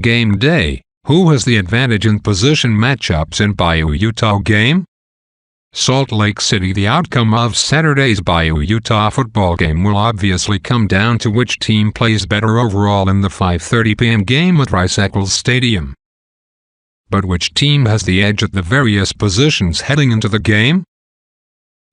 Game day. Who has the advantage in position matchups in BYU-Utah game? Salt Lake City. The outcome of Saturday's BYU-Utah football game will obviously come down to which team plays better overall in the 5:30 p.m. game at Rice-Eccles Stadium. But which team has the edge at the various positions heading into the game?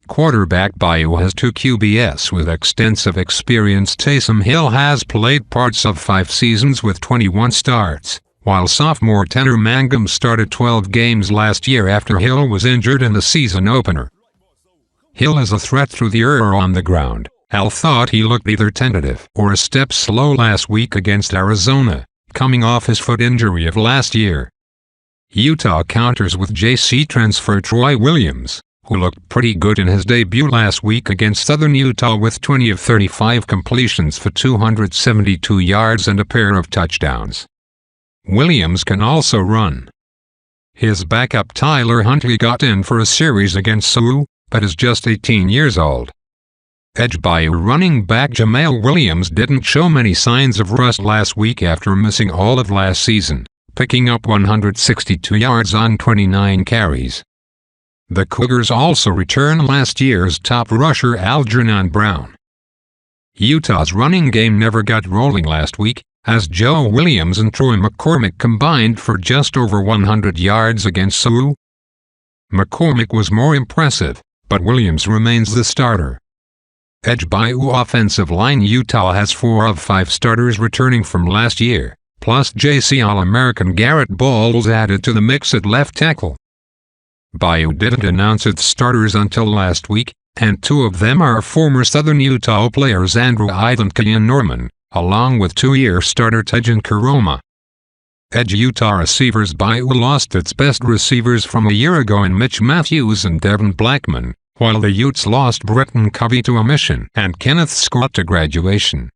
Quarterback. BYU has two QBs with extensive experience. Taysom Hill has played parts of 5 seasons with 21 starts, while sophomore Tanner Mangum started 12 games last year after Hill was injured in the season opener. Hill is a threat through the air or on the ground. Al thought he looked either tentative or a step slow last week against Arizona, coming off his foot injury of last year. Utah counters with JC transfer Troy Williams, who looked pretty good in his debut last week against Southern Utah with 20 of 35 completions for 272 yards and a pair of touchdowns. Williams can also run. His backup Tyler Huntley got in for a series against Sioux, but is just 18 years old. Edge. BYU running back Jamal Williams didn't show many signs of rust last week after missing all of last season, picking up 162 yards on 29 carries. The Cougars also return last year's top rusher Algernon Brown. Utah's running game never got rolling last week, as Joe Williams and Troy McCormick combined for just over 100 yards against Sioux. McCormick was more impressive, but Williams remains the starter. Edge. BYU offensive line. Utah has 4 of 5 starters returning from last year, plus JC All-American Garrett Bowles added to the mix at left tackle. BYU didn't announce its starters until last week, and 2 of them are former Southern Utah players Andrew Ide and Kian Norman, along with 2-year starter Tejan Karoma. Edge. Utah receivers. BYU lost its best receivers from a year ago in Mitch Matthews and Devin Blackman, while the Utes lost Bretton Covey to omission and Kenneth Scott to graduation.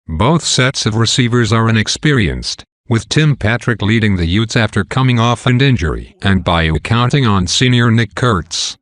Both sets of receivers are inexperienced, with Tim Patrick leading the Utes after coming off an injury and BYU counting on senior Nick Kurtz.